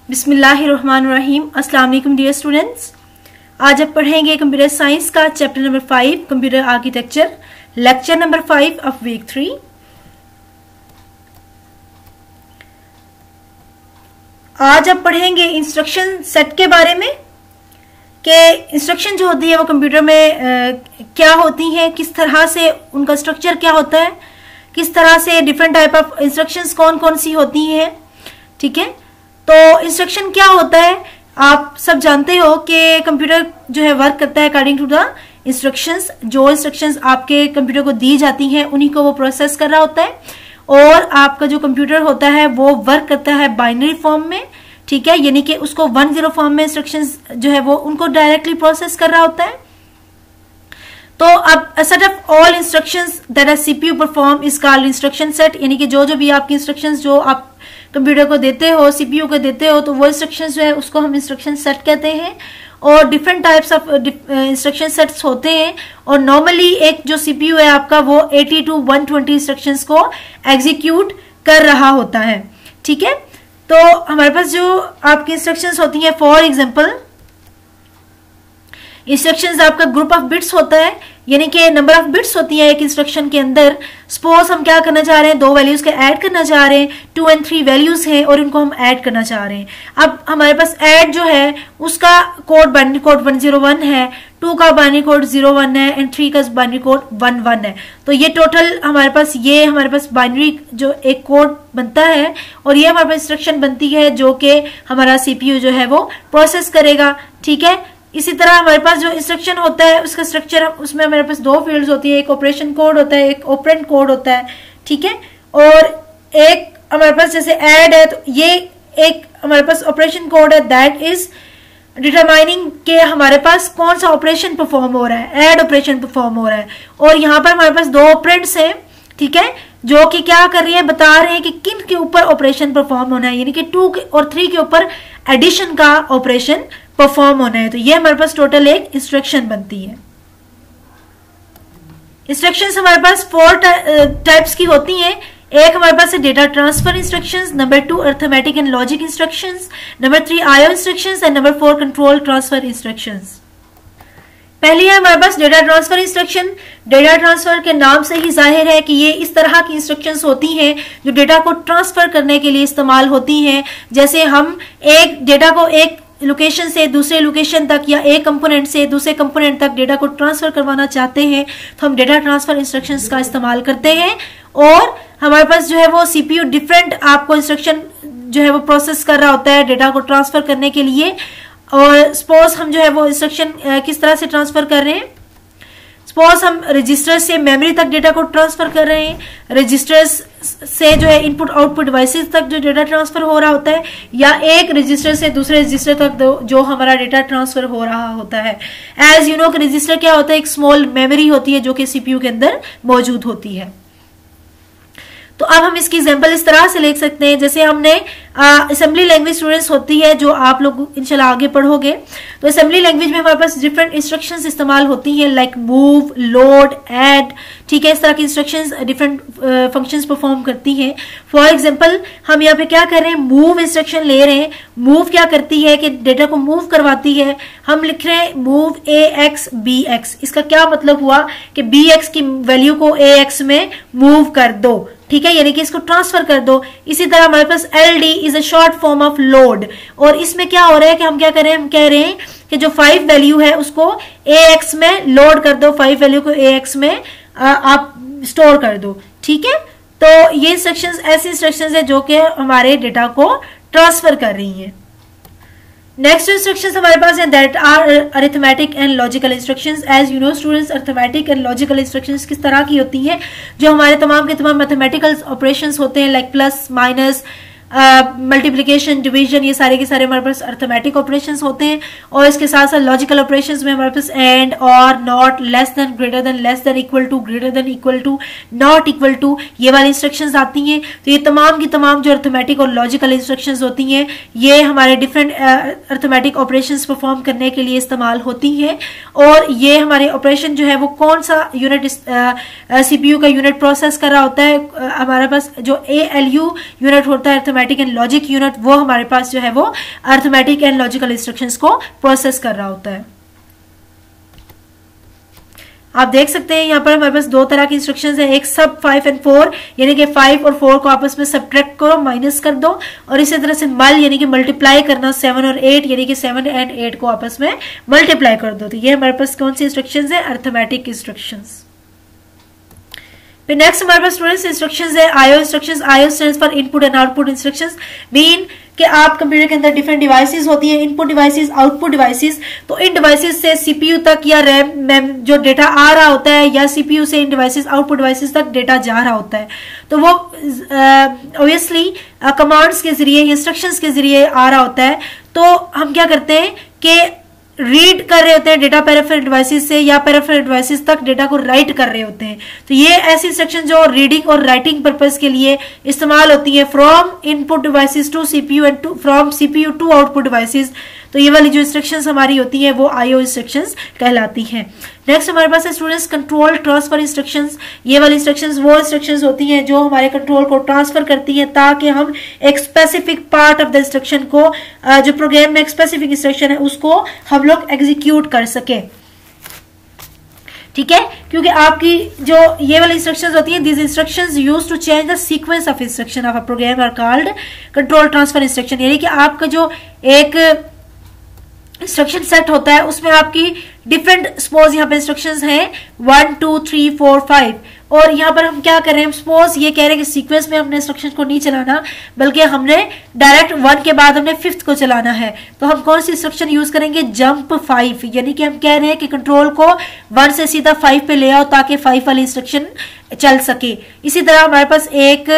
बिस्मिल्लाहिर्रहमानिर्रहीम। अस्सलाम वालेकुम डियर स्टूडेंट्स। आज आप पढ़ेंगे कंप्यूटर साइंस का chapter number 5 computer architecture, lecture number 5 of week 3। आज आप पढ़ेंगे इंस्ट्रक्शन सेट के बारे में कि इंस्ट्रक्शन जो होती है वो कंप्यूटर में क्या होती हैं, किस तरह से उनका स्ट्रक्चर क्या होता है, किस तरह से डिफरेंट टाइप ऑफ इंस्ट्रक्शंस कौन कौन सी होती हैं। ठीक है, तो इंस्ट्रक्शन क्या होता है आप सब जानते हो कि कंप्यूटर जो है वर्क करता है अकॉर्डिंग टू द इंस्ट्रक्शंस। जो इंस्ट्रक्शंस आपके कंप्यूटर को दी जाती हैं उन्हीं को वो प्रोसेस कर रहा होता है, और आपका जो कंप्यूटर होता है वो वर्क करता है बाइनरी फॉर्म में। ठीक है, यानी कि उसको 10 फॉर्म में इंस्ट्रक्शंस जो है वो उनको डायरेक्टली प्रोसेस कर रहा होता है। तो अब set of all instructions that are CPU perform is called instruction set, यानी कि जो भी आपकी इंस्ट्रक्शंस जो आप कंप्यूटर को देते हो, सीपीयू को देते हो, तो वो इंस्ट्रक्शंस जो है उसको हम इंस्ट्रक्शन सेट कहते हैं। और different types of instruction sets होते हैं, और नॉर्मली एक जो सीपीयू है आपका वो 80 to 120 इंस्ट्रक्शंस को एग्जीक्यूट कर रहा होता है। ठीक है, तो हमारे पास जो आपकी इंस्ट्रक्शंस होती हैं, फॉर एग्जांपल इंस्ट्रक्शंस आपका ग्रुप ऑफ बिट्स होता है, यानी कि नंबर ऑफ बिट्स होती है एक इंस्ट्रक्शन के अंदर। सपोज हम क्या करना चाह रहे हैं, 2 वैल्यूज के ऐड करना चाह रहे हैं, 2 और 3 वैल्यूज हैं और इनको हम ऐड करना चाह रहे हैं। अब हमारे पास ऐड जो है उसका कोड बाइनरी कोड 101 है, 2 का बाइनरी कोड 01 है एंड 3 का बाइनरी कोड 11 है। तो ये टोटल हमारे पास बाइनरी जो एक कोड बनता है, और ये हमारे पास इंस्ट्रक्शन बनती है जो कि हमारा सीपीयू जो है वो प्रोसेस करेगा। ठीक है, इसी तरह हमारे पास जो इंस्ट्रक्शन होता है उसका स्ट्रक्चर, उसमें हमारे पास 2 फील्ड्स होती है, एक ऑपरेशन कोड होता है, एक ऑपरेंड कोड होता है। ठीक है, और एक हमारे पास जैसे ऐड है, तो ये एक हमारे पास ऑपरेशन कोड है दैट इज डिटरमाइनिंग के हमारे पास कौन सा ऑपरेशन परफॉर्म हो रहा है, ऐड ऑपरेशन परफॉर्म हो रहा है। और यहाँ पर हमारे पास 2 ऑपरेंड्स हैं, ठीक है, जो कि क्या कर रही है, बता रहे हैं कि किन के ऊपर ऑपरेशन परफॉर्म होना है, यानी कि 2 और 3 के ऊपर एडिशन का ऑपरेशन परफॉर्म होना है। तो ये हमारे पास टोटल एक इंस्ट्रक्शन बनती है। इंस्ट्रक्शंस हमारे पास 4 टाइप्स की होती हैं। एक हमारे पास है data transfer instructions, number 2 arithmetic and logic instructions, number 3 IO instructions and number 4 control transfer instructions. पहली है हमारे पास data transfer instruction. Data transfer के नाम से ही जाहिर है कि ये इस तरह की इंस्ट्रक्शंस होती हैं जो डेटा को ट्रांसफर करने के लिए इस्तेमाल होती हैं। जैसे हम एक डेटा को एक लोकेशन से दूसरे लोकेशन तक या एक कंपोनेंट से दूसरे कंपोनेंट तक डेटा को ट्रांसफर करवाना चाहते हैं तो हम डेटा ट्रांसफर इंस्ट्रक्शंस का इस्तेमाल करते हैं। और हमारे पास जो है वो सीपीयू डिफरेंट आपको इंस्ट्रक्शन जो है वो प्रोसेस कर रहा होता है डेटा को ट्रांसफर करने के लिए। और सपोज हम जो है वो इंस्ट्रक्शन किस तरह से ट्रांसफर कर रहे हैं, सपोज हम रजिस्टर से मेमोरी तक डेटा को ट्रांसफर कर रहे हैं, रजिस्टर्स से जो है इनपुट आउटपुट डिवाइसेस तक जो डेटा ट्रांसफर हो रहा होता है, या एक रजिस्टर से दूसरे रजिस्टर तक जो हमारा डेटा ट्रांसफर हो रहा होता है। एज यू नो कि रजिस्टर क्या होता है, एक स्मॉल मेमोरी होती है जो कि सीपीयू के अंदर मौजूद होती है। तो अब हम इसकी एग्जांपल इस तरह से लिख सकते हैं, जैसे हमने असेंबली लैंग्वेज स्टूडेंट्स होती है जो आप लोग इंशाल्लाह आगे पढ़ोगे, तो असेंबली लैंग्वेज में हमारे पास डिफरेंट इंस्ट्रक्शंस इस्तेमाल होती हैं लाइक मूव, लोड, ऐड। ठीक है, इस तरह की इंस्ट्रक्शंस डिफरेंट फंक्शंस परफॉर्म करती हैं। फॉर एग्जांपल हम यहाँ पे क्या कर रहे हैं, मूव इंस्ट्रक्शन ले रहे हैं। मूव क्या करती है कि डेटा को मूव करवाती है। हम लिख रहे हैं मूव AX BX। इसका क्या मतलब हुआ कि BX की वैल्यू को AX में मूव कर दो। ठीक है, यानी कि इसको ट्रांसफर कर दो। इसी तरह हमारे पास LD is a short form of load, और इसमें क्या हो रहा है कि हम क्या कर रहे हैं, हम कह रहे हैं कि जो 5 वैल्यू है उसको AX में लोड कर दो, 5 वैल्यू को AX में आप स्टोर कर दो। ठीक है, तो ये इंस्ट्रक्शंस ऐसी इंस्ट्रक्शंस है जो कि हमारे डेटा को ट्रांसफर कर रही हैं। नेक्स्ट इंस्ट्रक्शंस हमारे पास है that are arithmetic and logical instructions. As you know students, arithmetic and logical instructions किस तरह की होती हैं, जो हमारे तमाम के तमाम मैथमेटिकल ऑपरेशंस होते हैं like plus, minus, multiplication, division, ये सारे के सारे हमारे पास अरिथमेटिक ऑपरेशंस होते हैं। और इसके साथ साथ लॉजिकल ऑपरेशंस में हमारे पास and, or, not, less than, greater than, less than, equal to, greater than, equal to, not equal to, ये वाली इंस्ट्रक्शंस आती हैं। तो ये तमाम की तमाम जो अरिथमेटिक और लॉजिकल इंस्ट्रक्शंस होती हैं ये हमारे डिफरेंट अरिथमेटिक ऑपरेशंस परफॉर्म करने के लिए इस्तेमाल होती हैं। और ये हमारे ऑपरेशन जो है वो कौन सा यूनिट सीपीयू का यूनिट प्रोसेस कर रहा होता है, हमारे पास जो ALU यूनिट होता है arithmetic arithmetic and logic unit, वो हमारे पास जो है वो अर्थमेटिक एंड लॉजिकल इंस्ट्रक्शंस को प्रोसेस कर रहा होता है। आप देख सकते हैं यहाँ पर हमारे पास दो तरह की इंस्ट्रक्शंस है, एक सब 5 and 4 यानी कि 5 और 4 को आपस में सब्ट्रैक्ट करो, माइनस कर दो, और इसी तरह से मल यानी कि मल्टीप्लाई करना 7 और 8 यानी कि 7 and 8 को आपस में मल्टीप्लाई कर दो। तो ये हमारे पास कौन सी इंस्ट्रक्शंस है? Arithmetic instructions. फिर नेक्स्ट हमारे पास स्टूडेंट्स इंस्ट्रक्शंस है IO instructions. IO stands for input and output instructions. Mean कि आप कंप्यूटर के अंदर डिफरेंट डिवाइसेस होती है, इनपुट डिवाइसेस, आउटपुट डिवाइसेस। तो इन डिवाइसेस से सीपीयू तक या रैम जो डेटा आ रहा होता है, या सीपीयू से इन डिवाइसेस आउटपुट डिवाइसेस तक डेटा जा रहा होता है, तो वो ऑब्वियसली कमांड्स के जरिए, इंस्ट्रक्शंस के जरिए आ रहा होता है। तो हम क्या करते हैं कि रीड कर रहे होते हैं डेटा पेरिफेरल डिवाइसेस से, या पेरिफेरल डिवाइसेस तक डेटा को राइट कर रहे होते हैं। तो ये ऐसी इंस्ट्रक्शन जो रीडिंग और राइटिंग पर्पस के लिए इस्तेमाल होती है, from input devices to CPU and from CPU to output devices. तो ये वाली जो इंस्ट्रक्शंस हमारी होती है वो आईओ इंस्ट्रक्शंस कहलाती हैं। नेक्स्ट हमारे पास है स्टूडेंट्स कंट्रोल ट्रांसफर इंस्ट्रक्शंस। ये वाली इंस्ट्रक्शंस वो इंस्ट्रक्शंस होती हैं जो हमारे कंट्रोल को ट्रांसफर करती हैं, ताकि हम एक specific part of the instruction को, जो प्रोग्राम में एक स्पेसिफिक इंस्ट्रक्शन है उसको हम लोग एग्जीक्यूट कर सके। ठीक है, क्योंकि आपकी जो ये वाली इंस्ट्रक्शंस होती हैं, these instructions used to change the sequence of instruction of a program are called control transfer instruction. यानी कि आपका जो एक इंस्ट्रक्शन सेट होता है उसमें आपकी डिफरेंट, सपोज यहाँ पे इंस्ट्रक्शंस हैं 1 2 3 4 5, और यहाँ पर हम क्या कर रहे हैं, सपोज ये कह रहे हैं कि सीक्वेंस में हमने इंस्ट्रक्शन को नहीं चलाना, बल्कि हमने डायरेक्ट 1 के बाद हमने 5th को चलाना है। तो हम कौन सी इंस्ट्रक्शन यूज करेंगे? जंप 5। यानी कि हम कह रहे हैं कि कंट्रोल को 1 से सीधा 5 पे ले आओ ताकि 5 वाली इंस्ट्रक्शन चल सके। इसी तरह हमारे पास एक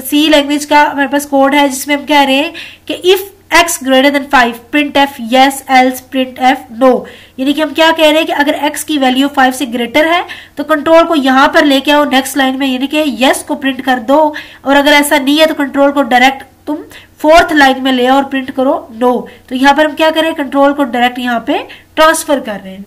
सी लैंग्वेज का हमारे पास कोड है जिसमें हम कह रहे हैं कि if x greater than 5 print f yes else print f no। यानी कि हम क्या कह रहे हैं कि अगर x की वैल्यू 5 से ग्रेटर है तो कंट्रोल को यहां पर लेके आओ नेक्स्ट लाइन में, यानी कि yes को प्रिंट कर दो, और अगर ऐसा नहीं है तो कंट्रोल को डायरेक्ट तुम 4th लाइन में ले आओ और प्रिंट करो no। तो यहां पर हम क्या कर रहे हैं, कंट्रोल को डायरेक्ट यहां पे ट्रांसफर कर रहे हैं।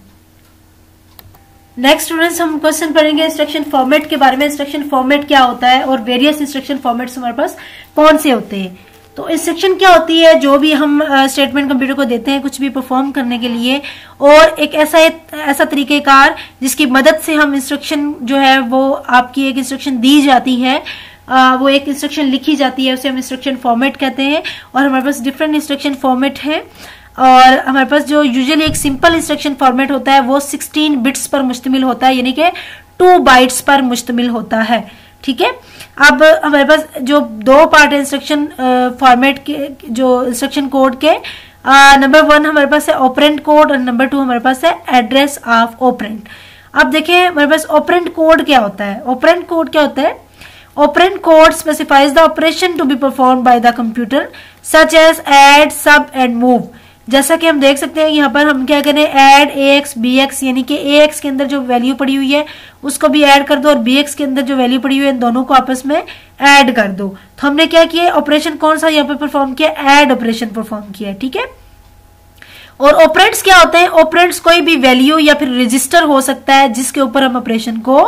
नेक्स्ट स्टूडेंट्स हम क्वेश्चन पढ़ेंगे इंस्ट्रक्शन फॉर्मेट के बारे में। इंस्ट्रक्शन फॉर्मेट क्या होता है और वेरियस इंस्ट्रक्शन फॉर्मेट्स हमारे पास कौन से होते हैं। तो इंस्ट्रक्शन क्या होती है, जो भी हम स्टेटमेंट कंप्यूटर को देते हैं कुछ भी परफॉर्म करने के लिए, और एक ऐसा तरीकेकार जिसकी मदद से हम इंस्ट्रक्शन जो है वो आपकी एक इंस्ट्रक्शन दी जाती है, वो एक इंस्ट्रक्शन लिखी जाती है, उसे हम इंस्ट्रक्शन फॉर्मेट कहते हैं। और हमारे पास डिफरेंट इंस्ट्रक्शन फॉर्मेट है, और हमारे पास जो यूजुअली एक सिंपल इंस्ट्रक्शन फॉर्मेट होता है वो 16 बिट्स पर मुश्तमिल होता है, यानी कि 2 बाइट्स पर मुश्तमिल होता है। ठीक है, अब हमारे पास जो दो पार्ट है इंस्ट्रक्शन फॉर्मेट के, जो इंस्ट्रक्शन कोड के, नंबर 1 हमारे पास है ऑपरेंड कोड और नंबर 2 हमारे पास है एड्रेस ऑफ ऑपरेंड। अब देखें हमारे पास ऑपरेंड कोड क्या होता है। ऑपरेंड कोड क्या होता है? Operand code specifies the operation to be perform by the computer such as add, sub and move. जैसा कि हम देख सकते हैं यहाँ पर हम क्या करें, एड ax bx, यानी कि ax के अंदर जो वैल्यू पड़ी हुई है उसको भी ऐड कर दो, और bx के अंदर जो वैल्यू पड़ी हुई है इन दोनों को आपस में ऐड कर दो। तो हमने क्या किया, ऑपरेशन कौन सा यहाँ पे परफॉर्म किया, ऐड ऑपरेशन परफॉर्म किया। ठीक है, और ऑपरेंड्स क्या होते हैं? ऑपरेंड्स कोई भी वैल्यू या फिर रजिस्टर हो सकता है जिसके ऊपर हम ऑपरेशन को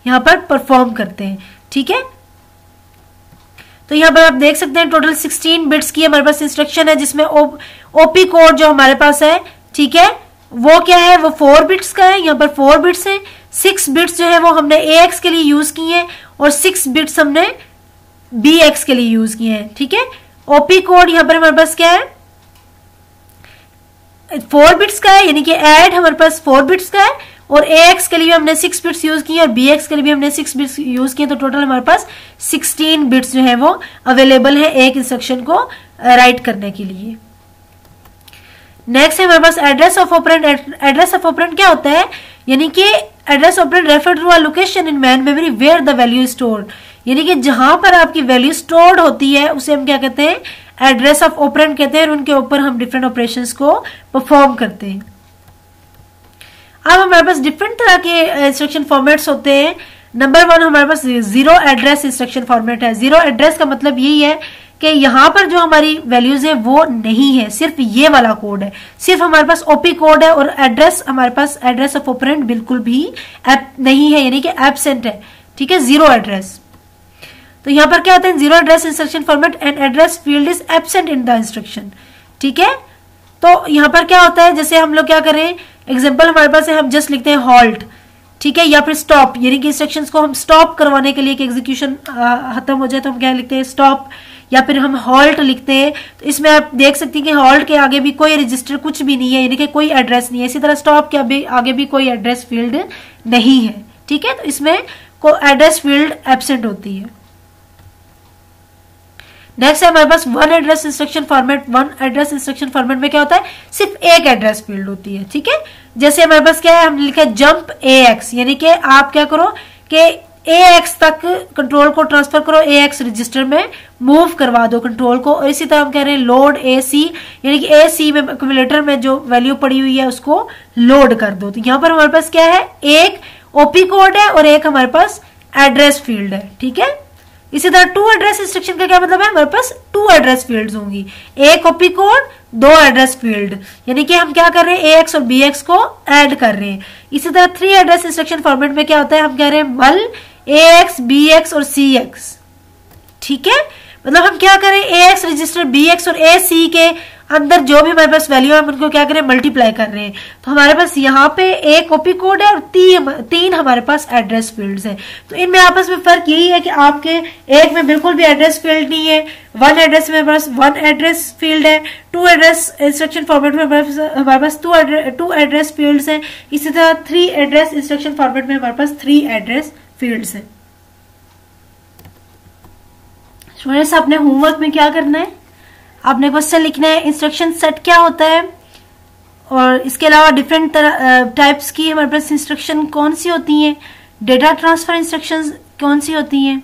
यहाँ पर परफॉर्म करते हैं। ठीक है, तो यहाँ पर आप देख सकते हैं टोटल 16 बिट्स की हमारे पास इंस्ट्रक्शन है, जिसमें ओपी कोड जो हमारे पास है, ठीक है, वो क्या है, वो 4 बिट्स का है। यहाँ पर 4 बिट्स है, 6 बिट्स जो है वो हमने ax के लिए यूज किए हैं, और 6 बिट्स हमने bx के लिए यूज किए हैं। ठीक है, ओपी कोड यहाँ पर हमारे पास क्या है, 4 बिट्स का है, यानी कि ऐड हमारे पास 4 बिट्स का है, और ax के लिए भी हमने 6 बिट्स यूज किए और bx के लिए भी हमने 6 बिट्स यूज किए। तो टोटल हमारे पास 16 बिट्स जो है वो अवेलेबल है एक इंस्ट्रक्शन को राइट करने के लिए। नेक्स्ट है हमारे पास address of operand. Address of operand क्या होता है, यानी कि address operand refer to a location in main memory where the value stored, यानी कि जहां पर आपकी वैल्यू स्टोर्ड होती है उसे हम क्या कहते हैं, एड्रेस ऑफ ऑपरेंड कहते हैं, और उनके ऊपर हम डिफरेंट ऑपरेशंस को परफॉर्म करते हैं। अब हमारे पास डिफरेंट तरह के इंस्ट्रक्शन फॉर्मेट्स होते हैं। नंबर 1 हमारे पास जीरो एड्रेस इंस्ट्रक्शन फॉर्मेट है। जीरो एड्रेस का मतलब यही है कि यहाँ पर जो हमारी वैल्यूज है वो नहीं है, सिर्फ ये वाला कोड है, सिर्फ हमारे पास ओपी कोड है, और एड्रेस हमारे पास एड्रेस ऑफ ऑपरेंड बिल्कुल भी नहीं है, यानी कि एब्सेंट है। ठीक है, जीरो एड्रेस। तो यहाँ पर क्या होता है, zero address instruction format and address field is absent in the instruction. ठीक है, तो यहाँ पर क्या होता है, जैसे हम लोग क्या करें, एग्जाम्पल हमारे पास है, हम जस्ट लिखते हैं हॉल्ट, ठीक है, या फिर स्टॉप, यानी कि इंस्ट्रक्शंस को हम स्टॉप करवाने के लिए कि एग्जीक्यूशन खत्म हो जाए तो हम क्या लिखते हैं, स्टॉप, या फिर हम हॉल्ट लिखते हैं। तो इसमें आप देख सकते हैं कि हॉल्ट के आगे भी कोई रजिस्टर कुछ भी नहीं है, यानी कि कोई एड्रेस नहीं है। इसी तरह स्टॉप के आगे भी कोई एड्रेस फील्ड नहीं है। ठीक है, तो इसमें को एड्रेस फील्ड एब्सेंट होती है। नेक्स्ट है हमारे पास one address instruction format. One address instruction format में क्या होता है, सिर्फ एक एड्रेस फील्ड होती है। ठीक है, जैसे हमारे पास क्या है, हमने लिखा है जंप AX, यानी कि आप क्या करो कि AX तक कंट्रोल को ट्रांसफर करो, AX रजिस्टर में मूव करवा दो कंट्रोल को। और इसी तरह हम कह रहे हैं लोड AC, यानी कि AC में एक्यूमुलेटर में जो वैल्यू पड़ी हुई है उसको लोड कर दो। तो यहाँ पर हमारे पास क्या है, एक OP कोड है और एक हमारे पास एड्रेस फील्ड है। ठीक है, इसी तरह टू एड्रेस इंस्ट्रक्शन का क्या मतलब है, हमारे पास टू एड्रेस फील्ड्स होंगी, एक OP कोड, दो एड्रेस फील्ड, यानी कि हम क्या कर रहे हैं, AX और BX को ऐड कर रहे हैं। इसी तरह थ्री एड्रेस इंस्ट्रक्शन फॉर्मेट में क्या होता है, हम कह रहे हैं मल AX BX और CX। ठीक है, मतलब हम क्या करें, AX रजिस्टर BX और AC के अंदर जो भी हमारे पास वैल्यू है हम उनको क्या करें, मल्टीप्लाई कर रहे हैं। तो हमारे पास यहाँ पे एक OP कोड है और तीन हमारे पास एड्रेस फील्ड्स हैं। तो इनमें आपस में फर्क यही है कि आपके एक में बिल्कुल भी एड्रेस फील्ड नहीं है, वन एड्रेस में हमारे पास वन एड्रेस फील्ड है, टू एड्रेस इंस्ट्रक्शन फॉर्मेट में हमारे पास टू एड्रेस फील्ड्स हैं। इसी तरह थ्री एड्रेस इंस्ट्रक्शन फॉर्मेट में हमारे पास थ्री एड्रेस फील्ड्स हैं। स्टूडेंट्स, आपने होमवर्क में क्या करना है, आपने क्वेश्चन लिखना है इंस्ट्रक्शन सेट क्या होता है, और इसके अलावा डिफरेंट टाइप्स की हमारे पास इंस्ट्रक्शन कौन सी होती हैं, डेटा ट्रांसफर इंस्ट्रक्शंस कौन सी होती हैं,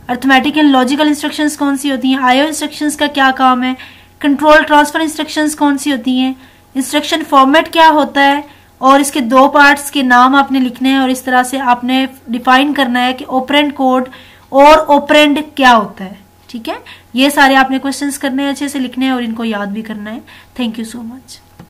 अर्थमेटिक एंड लॉजिकल इंस्ट्रक्शंस कौन सी होती हैं, आईओ इंस्ट्रक्शंस का क्या काम है, कंट्रोल ट्रांसफर इंस्ट्रक्शंस कौन सी होती हैं, इंस्ट्रक्शन फॉर्मेट क्या होता है, और इसके दो पार्ट्स के नाम आपने लिखने हैं। और इस तरह से आपने डिफाइन करना है कि ऑपरेंड कोड और ऑपरेंड क्या होता है। ठीक है, ये सारे आपने क्वेश्चंस करने हैं, अच्छे से लिखने हैं और इनको याद भी करना है। Thank you so much.